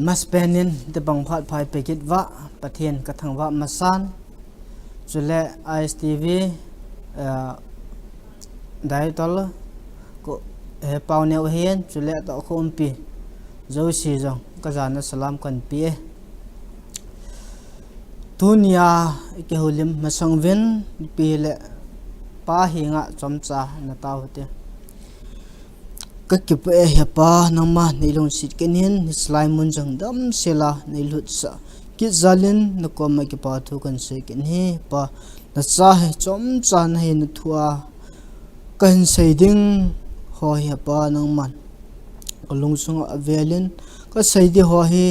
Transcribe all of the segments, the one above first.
maspenin te bang phat phai pekit wa pathen ka thangwa masan chule ISTV dai tol ko he paune hian chule to khom pi zo si jong ka jana salam kan pi dunia ke holim masangven pi le pa hinga chomcha na tawte kakip he pa nangma neilong sit kenin slime mun jang dam sela neilut sa ki zalin na ko ma ki pa thu kan se ken he pa na cha he chomcha na he na thua kan sei ding ho he pa nangman kalung sung avelin ka sei di ho he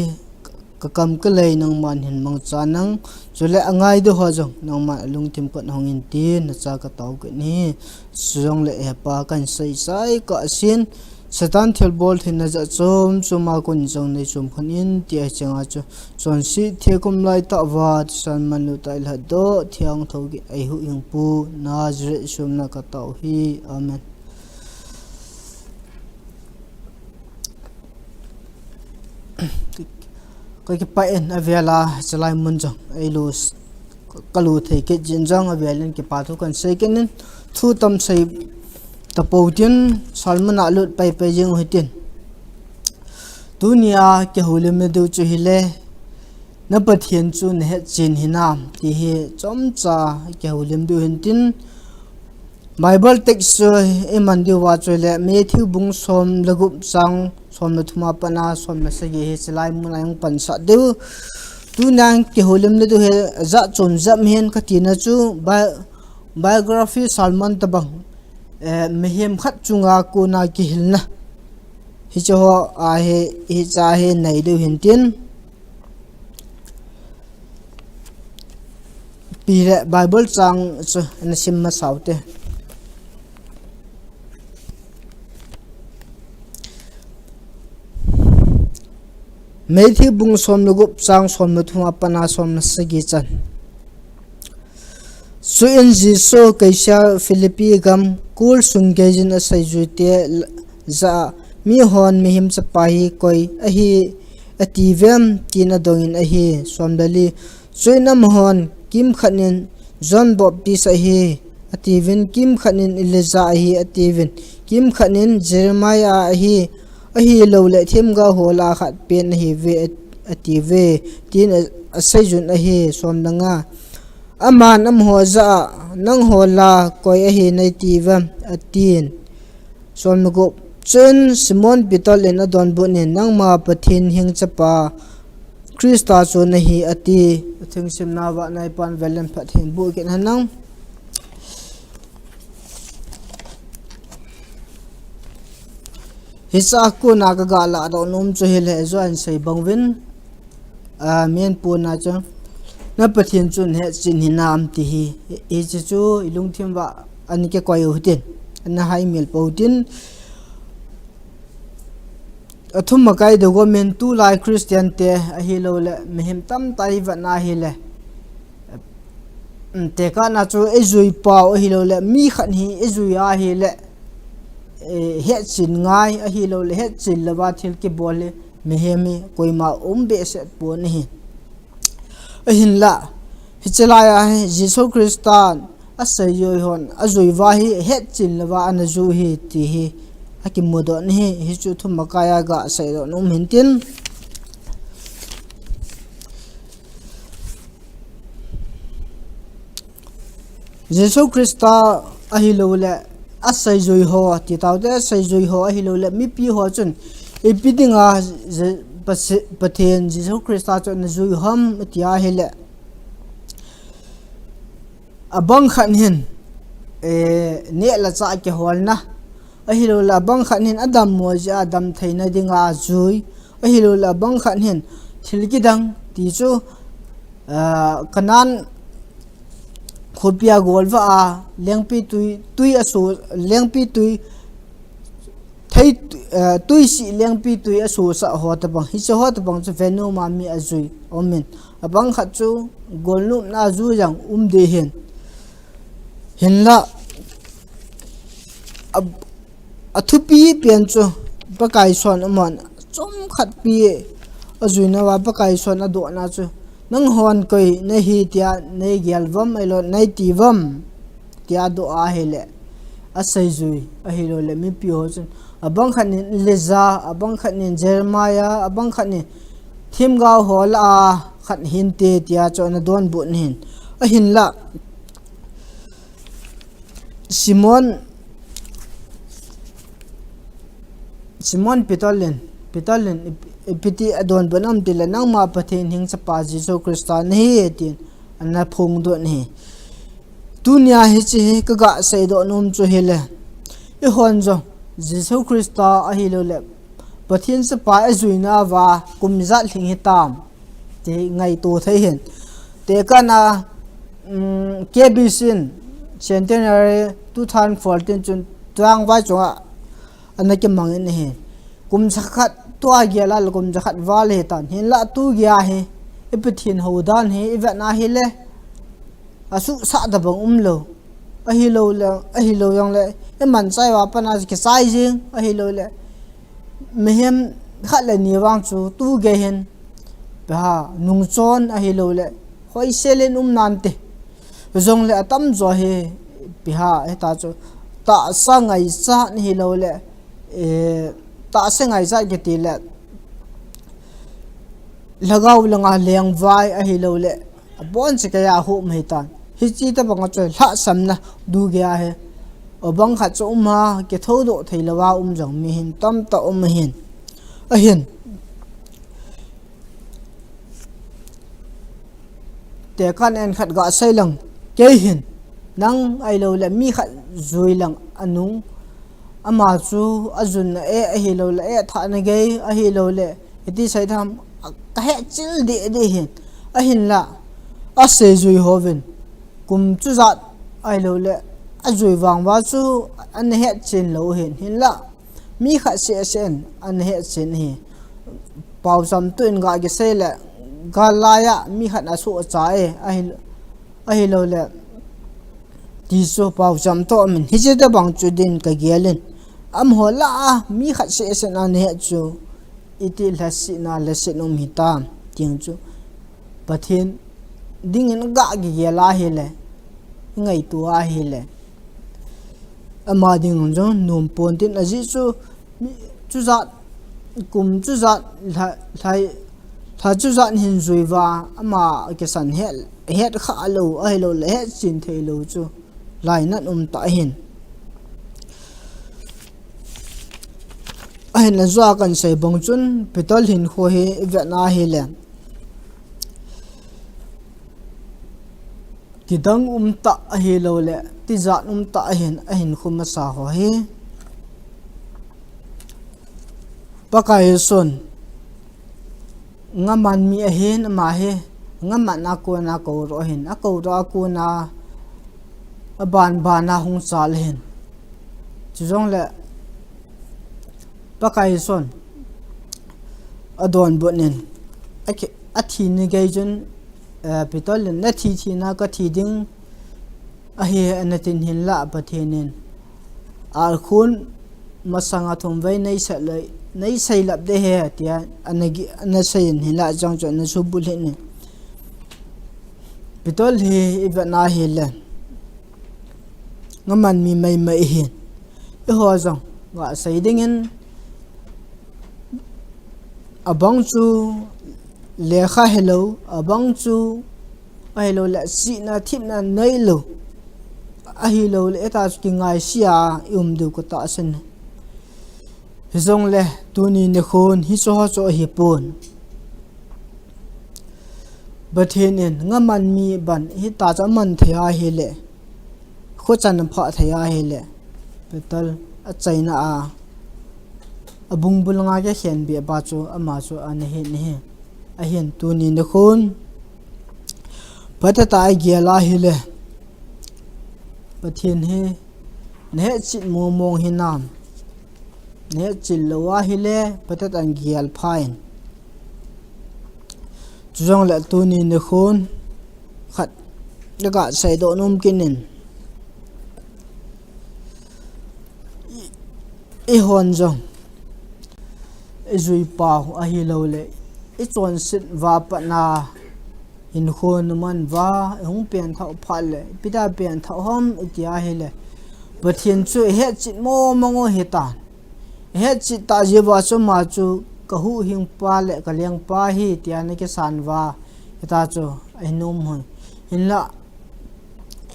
ka kam ka lei nangman hin mang cha nang chule angai do ho jong nangma lung tim ko hongin tin na cha ka taw ke ni sung le he pa kan sei sai ka sin satan thel bol thin na chom chuma kun jong nei chum khanin ti changa chu chon si thekum lai ta wa san manu tai la do thiang thogi ai hu ing pu nazre sum na ka taw hi amen cái paen avela chalai mun jong ai los kalu thei ke jinjang avelin ke pa thu kan sei kenin thu tam sei tapoutin salmana lut pai pai jeng hitin dunia ke hulim du chu hile na pathian chu nahet chen hinam ti he chomcha ke hulim du hintin bible text e mandi wa chole Matthew bung som lagup sang som na thuma pana som na sagi he chalai mun ayong pansa deu tu nang ke hulim ne du he za chon zam hen ka tina chu biography salman tabang mehem khat chunga ko na ki hilna hi cho a he hi cha he nei du hintin pire bible chang chu na sim ma saute Matthew bung som lugup sang som na thuma pana som na sagi chan su in jiso kaisa Philippi gam kul sungejin a saijute za mi hon mi him chapai koi a hi ativem tina dongin a hi somdali suinam hon kim khanin John Baptist a hi ativin kim khanin Elijah a hi ativin kim khanin Jeremiah a hi lo le them ga hola khat pen hi ve ative tin a saijun a hi somdanga aman am ho za nang hola koi a hi nei tiva atin somgo chen Simon Peter en adon bu ne nang ma pathin hing chapa Krista chu na hi ati thing sim na wa nai pan velen pathin bu ken hanang hisa ku na ga gala do num chu hil he zo an sei bangwin men pu na chu na pathin chun he chin hinam ti hi e chu ilung thim wa an ke koi hutin na hai mil poutin athum makai do go men tu lai Christian te a hi lo le mehem tam tai wa na hi le te ka na chu e zui pa a hi lo le mi khan hi e zui a hi le het chin ngai a hi lo le het chin lawa thil ki bole mehemi koima be se po ni hi a hin la hichelaya Jesus Christan asai yoi hon azui wa hi het chin lawa an zu hi ti hi akim modo ni hi chu thum makaya ga sai do num hintin Jesus Christa a hi lo le asai zoi ho ti tawte sai zoi ho a hi lo le mi pi ho chun e pidinga pathen Jesus Christa chun zui ham tia hele abang khan hin ne la cha ke holna a hi lo la bang khan hin adam mo ja adam theina dinga zui a hi lo la bang khan hin thilki dang ti chu kanan khopia golwa a lengpi tui asu lengpi tui thai tui si lengpi tui asu sa ho ta bang hi ho ta bang chu venu ma mi azui omin abang khat chu golnu na zu yang de hen hinla athupi pian chu bakai son amon chom khat pi azuina wa pakai son ado na chu nang hon koi nei hi tia nei gelvam elo nei tivam tia do a hele asai zui a hilo le mi pi ho chun abang khanin leza abang khanin jeremiah abang khanin thim gao hol a khat hin te tia chona don bu hin a hin la Simon Pitolin ipiti adon banam tila nang ma Pathen hing sa pa Jesu Krista nahi etin anna phung do ni tunia hi chi kaga sei do num chu hele I hon jo Jesu Krista a hi lo le Pathen sa pa azuina wa kumza thing hitam te ngai to thai hen te kana KBC Centenary 2014 chun twang wa chunga anake mangin he kum zakhat to agela kum zakhat wal he tan hin la tu gya he ipathin hodan he ivana he le asu sa da bang lo a hi lo yang le e man sai wa pana ke sai jing a hi lo le mehem khat le ni wang chu tu ge hen ba nung chon a hi lo le hoi selen nan te zong le atam zo he piha eta chu ta sangai sa ni lo le ta sangai sa ke ti le lagaw langa leng vai a hi lo le bon che ka ya hu mai tan hi chi ta bang chu la sam na du gya he obang kha chu ma ke tho do thei lawa jang mi hin tam ta hin a hin te kan en khat ga sai lang ke hin nang ai lo le mi khat zui lang anung ama chu azun a hi lo le tha na ge a hi lo le iti sai tham ka he chil de hin a hin la a se zui hoven kum chu zat ai lo le a zui wang wa chu an he chen lo hin la mi khat se sen an he chen hi pau sam tuin ga ge se le ga la ya mi khat a su cha a hi lo le ti so pau sam to min hi je da bang chu din ka gelen am hola mi khat se sen an he chu iti lasina lasinum hitam ting chu Pathen ding in ga gi la hele ngai tu a hele ama ding jong num pon tin aji chu chu za kum chu za thai tha chu za hin zui wa ama ke san het kha lo a lo le het chin thei lo chu lai nan ta hin ai na zwa kan sei bong chun pitol hin kho he vena he le kidang ta he lo le ti za ta hin khum sa ho he pakai son ngaman mi a hen ma he ngaman na ko ro hin a ko ro ko na ban na hung sal hin chujong le pakai son adon bonin ake athi ni gai jun pitol na thi na ka thi ding a he anatin hin la Pathenin al khun masanga thum vai nei sai lap de he tia anagi ana sai hin la jang cho na su bul hin pitol he ivana he le ngaman mi mai hin e ho jang wa sai ding in abang chu lekha hello abang chu hello la si na thim na nei lo a hi lo le ta ki ngai sia du ko ta sen zong le tuni ne khon hi cho hi pon Pathenin ngaman mi ban hi ta cha man thea hi le kho chan pha thea hi le petal a chaina a abung bulanga ke hen bi ba chu ama chu an he ne a hen tu ni ne khon patata ai gela hi le Pathen he ne chit mo mong hinam ne chil lawa hi le patata an gial phain chujong la tu ni ne khon khat daga sai do num kinin e hon jong zui pau a hi lo le ít chọn sit và bạn na in khuôn man và hung biển thảo phật lệ pita biển thảo hom itia hele Pathen chu het chit mo mango hetan het chit ta jewa chu ma chu ka hu hing pa le ka leng pa hi tian ke san wa eta chu ai nom hoi in la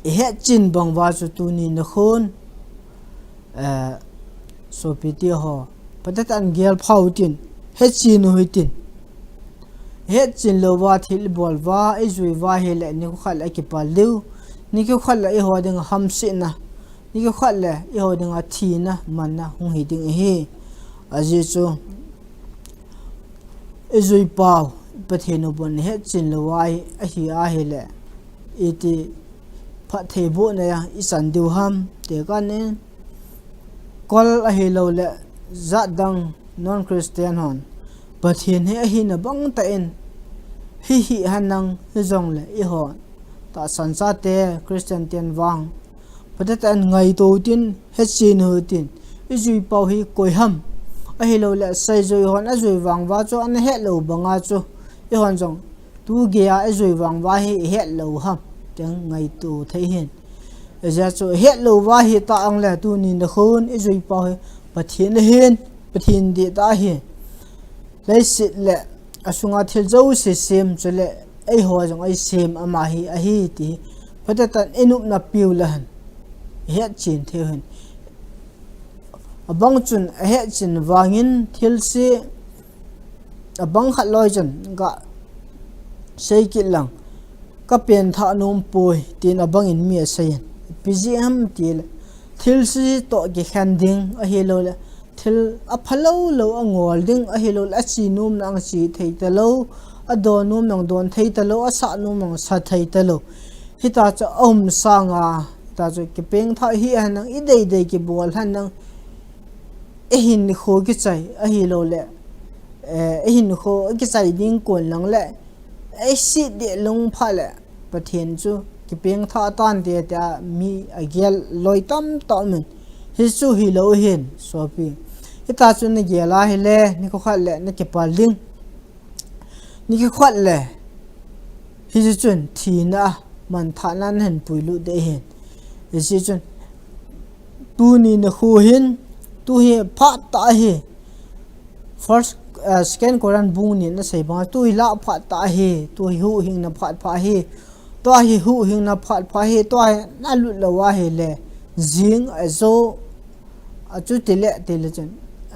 het chin bang wa chu tu ni na khon so piti ho patat an gel phau tin het chin hoi tin het chin lo wa thil bol wa ai zui wa he le ni ko khal ki pa liu ni ko khal ai ho ding ham si na ni ko khal le i ho ding a thi na man na hung hi ding hi aji chu ai zui pau Pathen bon het chin lo wa a hi a he le iti pha the bo na ya i san du ham te ka ne kol a hi lo le za dang non Christian hon Pathen he a hi na bang ta en hi hanang hi zong le i ho ta san sa te Christian ten wang patat an ngai to tin he chin hu tin i zui pau hi koi ham a hi lo le sai zoi hon a zui wang wa chu an he lo banga chu i hon zong tu ge a zui wang wa hi he lo ham teng ngai tu thei hin ja chu he lo wa hi ta ang le tu ni na khon i zui pau hi Pathen hen Pathen di ta hi lai sit le asunga thil zo se sem chule ai ho jong ai sem ama hi a hi ti patatan enup na piu la han het chin the han abang chun a het chin wangin thil se abang khat loi chen ga sei ki lang ka pen tha nom poi tin abang in mi a sei pgm til thil si to ki khan ding a hi lo le thil a phalo lo a ngol ding a hi lo a chi num nang chi thei ta lo a don num nang don thei ta lo a sa num nang sa thei ta lo hi ta cha om sanga ta chu ki peng tha hi han nang i dei dei ki bol han nang e hin kho ki chai a hi lo le e hin kho ki chai ding kon lang le e si de long pha le Pathen chu ki peng tha tan de ta mi a gel loi tam ta men hi chu hi lo hin so pi ita chu ni gela hi le ni ko khat le ni ki pa ling ni ki khat le hi chu chun thi na man tha nan hen puilu de hin hi chun tu ni na khu hin tu hi pha ta hi first second Quran bung ni na sei ba tu hi la pha ta hi tu hi hu hing na pha hi to hi hu hing na pha hi to na lu lo wa hi le jing a zo a chu tile chen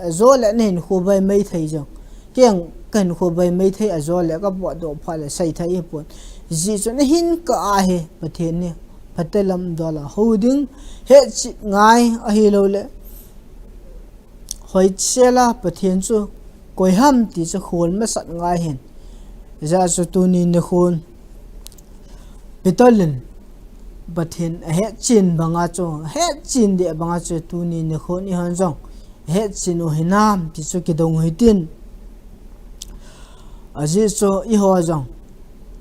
a zo le nen khu bai mai thei jong keng kan khu bai mai thei a zo le ka bo do pha le sai thai pon ji chu na hin ka a he Pathen ni patelam dola holding he chi ngai a hi lo le hoi chela Pathen chu koi ham ti chu khol ma sat ngai hen za chu tu ni na khon Pathen Pathen a he chin banga chu he chin de banga chu tu ni na khon ni han jong he chin o hinam ti chu ki dong hui tin a ji chu i ho jong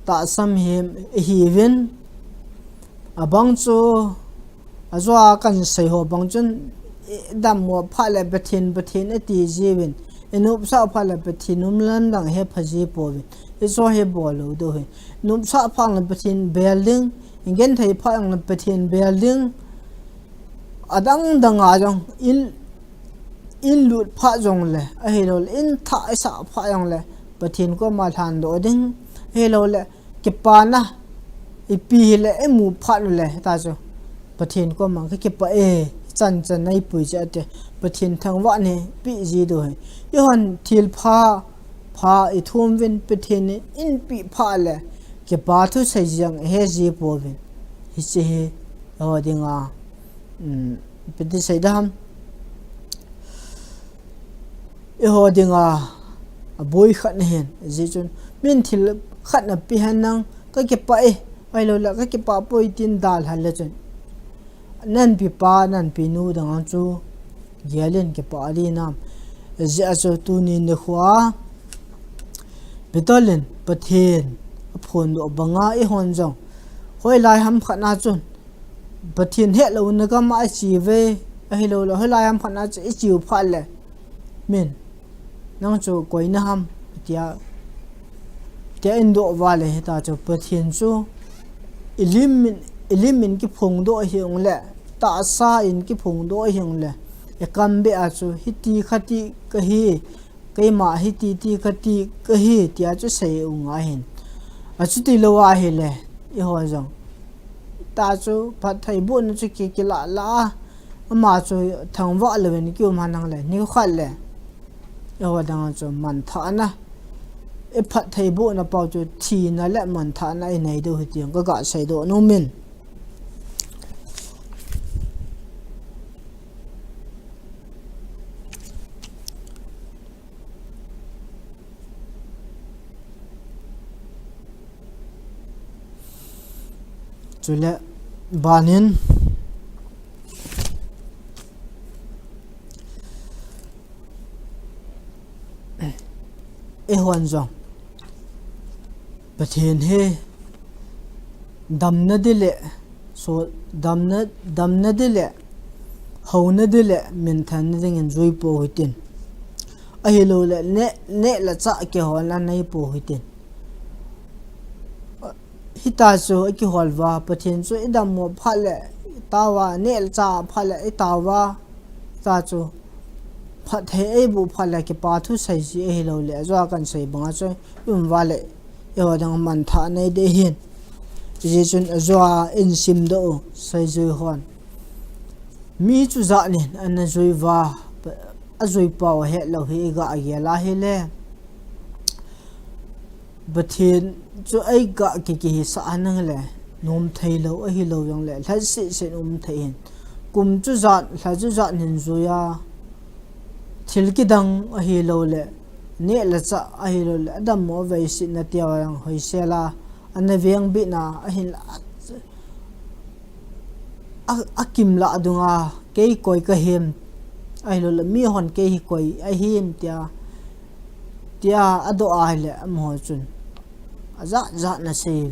ta sam him hi vin abang chu azwa kan sei ho bang chun dam mo pha le Pathen a ti jewin enup sa pha le Pathen num lan dang he phaji po vin e so he bo lo do he num sa pha le Pathen building ingen thei pha ang le Pathen building adang danga jong in lut pha jong le a he lo in tha sa pha yang le Pathen ko ma than do ding he lo le ki pa na i pi le e mu pha le ta cho Pathen ko mang ki pa e chan nai pui cha te Pathen thang wa ne pi ji do he i hon thil pha i thum vin Pathen in pi pha le ki pa thu sai jang he ji po vin hi che he ho dinga piti sai dam e ho dinga a boy khat ne hen ji chun min thil khat na pi han nang ka ki pa e ai lo la ka ki pa poi tin dal hal le chun nan pi pa nan pi nu dang chu gialen ki pa ali nam ja chu tu ni ne khwa Pathen phon do banga e hon jong hoi lai ham khana chun Pathen he lo na ga ma chi ve a hi lo hoi lai ham khana chi chiu pha le min nang chu koi na ham tia tia indo wale hita chu pathian chu ilimin ki phung do hiung le ta sa in ki phung do hiung le ekam be a chu hiti khati ka hi keima hiti ti khati ka hi tia chu sei unga hin achu ti lowa hi le I ho jong ta chu phat thai bu na chu ki la la ama chu thangwa lewen ki ma nang le ni khat le I ho dang chu man tha na e phat thai bu na pau chu thi na le man tha na I nei do hi tiang ka ga sei do no min chule banin e hon jong pathen he damna dile so damna dile hona dile min than ding en joi po hitin a helo le ne la cha ke hon la nei po hitin hita chu ki holwa pathen chu idam mo phale tawa nel cha phale tawa ta chu phat he bu phale ki pa thu sai ji e lo le zo kan sai banga chu wale yo dang man tha nei de hin ji chun zo in sim do sai zui hon mi chu za nin an zui wa a zui pa he lo hi ga ya la he le pathen chu ai ga ki sa anang le nom thei lo a hi lo yong le la si se nom thei hin kum chu zat la chu zat nin zuya thil ki dang a hi lo le ne la cha a hi lo le adam mo ve si na tia yang hoi se la an veng bi na a hin a kim la dunga ke koi ka hem ai lo le mi hon ke hi koi a him tia ado a le mo chun za na se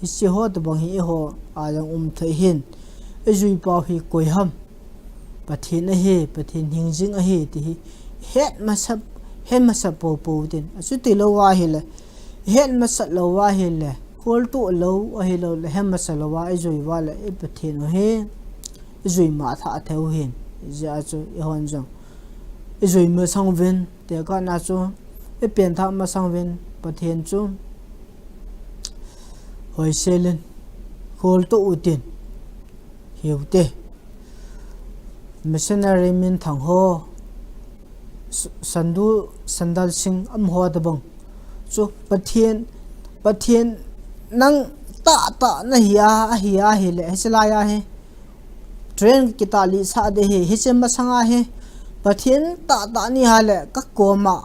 isi ho to bang hi ho a jang thai hin e jui pa hi koi ham pathin he pathin hing jing a he ti het masap po tin asu ti lo wa hi le het masat lo wa hi le hol tu lo a hi lo le hem masal lo wa e jui wa le e pathin he jui ma tha theu hin ja chu e hon jang e jui ma sang ven te ka na chu e pen tha ma sang ven pathin chu hoi selen hol to utin hiute missionary min thang ho sandal sing am ho da bang chu pathen nang ta na hiya hi le hesla ya he train kitali sa de he chem sanga he pathen ta ni ha le ka koma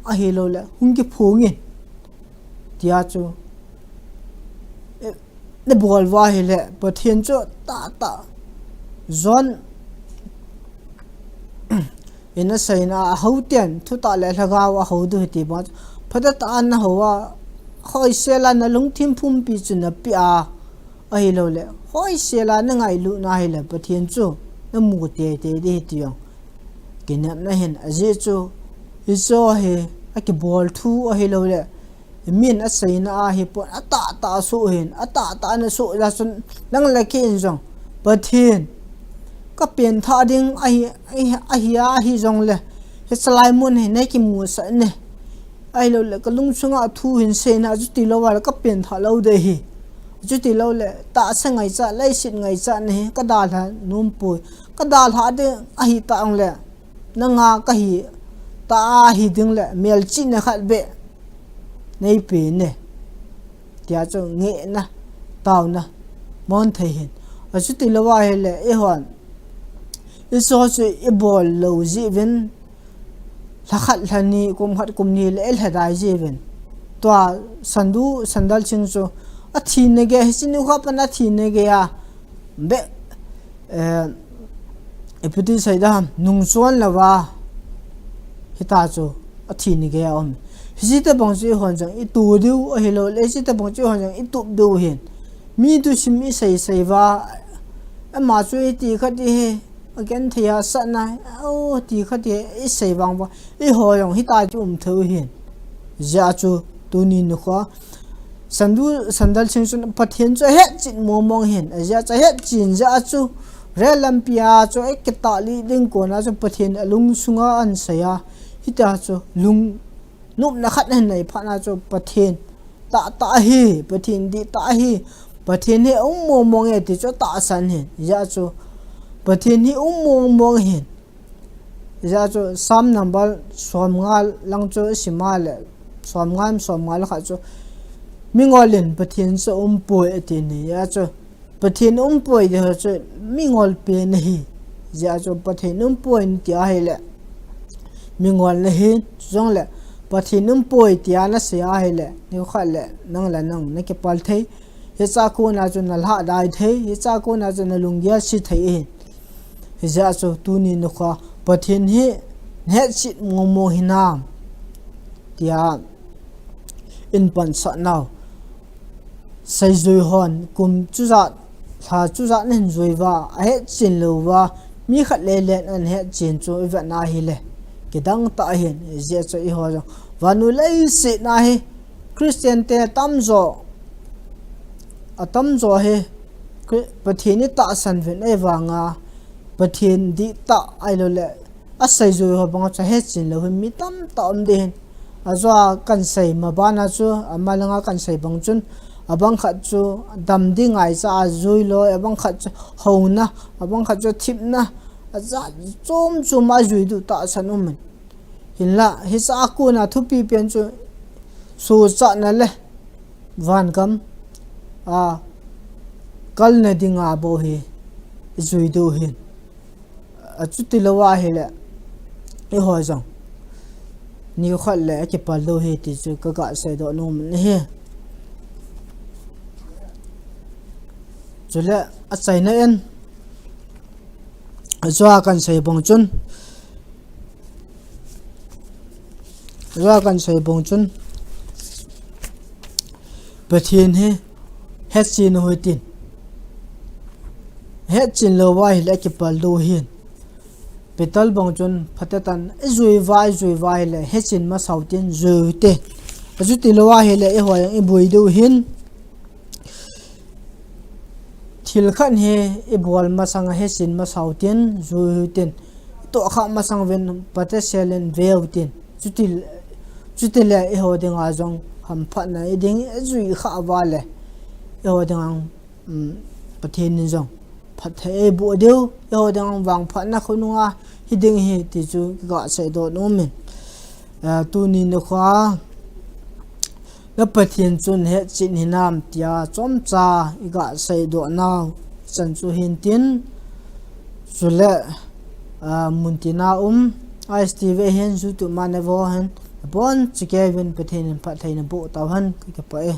a hi lo le hungi phungi tia chu ne bol wa hi le pathen chu ta zon ina saina hautian thuta le lhaga wa hodu ti ba phada ta na howa hoi sela na lungthim phum pi chu na pi a ai lo le hoi sela na ngai lu na hi le pathen chu na mu te de tiong kinap na hen aje chu iso he a ki bol thu a hi lo le min a saina a hi po ata so hen ata na so la sun lang la ki in jong pathen ka pen tha ding a hi jong le he salai mun he nei ki mu sa ne ai lo le ka lung chunga thu hin se na ju ti lo wa ka pen tha lo de hi ju ti lo le ta sa ngai cha lai sit ngai cha ne ka da la num pu ka da la de a hi ta ong le na nga ka hi ta hi ding le mel chi na khat be nei pe ne tia chu nge na taw na mon thei hin a ju ti lo wa he le e hon iso chu e bol lo ji ven la khat lani kum ni le el hadai ji ven to sandal ching chu a thi ne ge sinu kha pa na thi ne ge ya be epiti saida nung chuan lawa hita chu a thi ne ge ya om hita bang chu hon jang I tu du a helo le hita bang chu hon jang I tu du hin mi tu sim I sei wa a ma chu ti kha ti he again thia sa na o ti kha ti I sei wang ba I ho yong hita chu thu hin ja chu tu ni nu kha sandal ching chun Pathen chu het chin mong hen azia cha het chin za chu relampia chu ekta li ding ko na chu Pathen alung sunga an saya hita chu lung nup na khat hen nei phana chu Pathen ta hi Pathen di ta hi Pathen he mong e ti chu ta san hen ya chu Pathen hi mong hen ya chu sam number somngal lang chu simal somngal kha chu mingolin Pathen chu poi ati ni ya chu Pathen poi de chu mingol pe nahi ya chu Pathen poi ti a hele mingol nahi jong le Pathen poi ti ana se a hele ni kha le nang la nang na ke pal thei he cha ko na chu na la dai thei he cha ko na chu na lungya si thei he ja chu tu ni no kha Pathen hi het sit ngomo hinam tia in pan sa naw sai zui hon kum chuza tha chuza nen zoiwa a het chin lowa mi khat le len an het chin chu iwa na hi le kedang ta hen je chu I ho wanu lei se na hi Christian te tamzo atamzo he Pathen ta san ven e wanga Pathen di ta ai lo le a sai zui ho bang cha het chin lo mi tam tam den azwa kan sai ma bana chu amalanga kan sai bang chun abang khat chu dam ding ai cha zui lo abang khat chu hona abang khat chu thipna aza chom ma zui du ta sanum hinla hi sa ku na thupi pen chu su cha na le van kam a kal na dinga bo hi zui du hin a chu tilawa hi le I ho jang ni khat le ke pal do he ti chu ka ga sai do no ne he chule a chai na en azwa kan sai bong chun Pathen he het chin hoi tin het chin lo wa hi le ke pal do hin petal bong chun phatatan zui vai le het chin ma sautin zui te azu ti lo wa hi le e hoyang I bui do hin thil khan he e bol ma sang he sin ma sautin zui ten to kha ma sang ven pate selen veu ten chuti le e ho ding a jong ham phat na e ding zui kha wa le e ho ding Pathen ni jong phat the bu deu e ho ding wang phat na khununga hi ding hi ti chu ga sai do no men tu ni no kha la Pathen chun he chin hinam tia chom cha ga sai do naw chan chu hin tin chule muntina ISTV hen zu tu manevo hen bon chike ven Pathen phat thein bo taw han ke pa e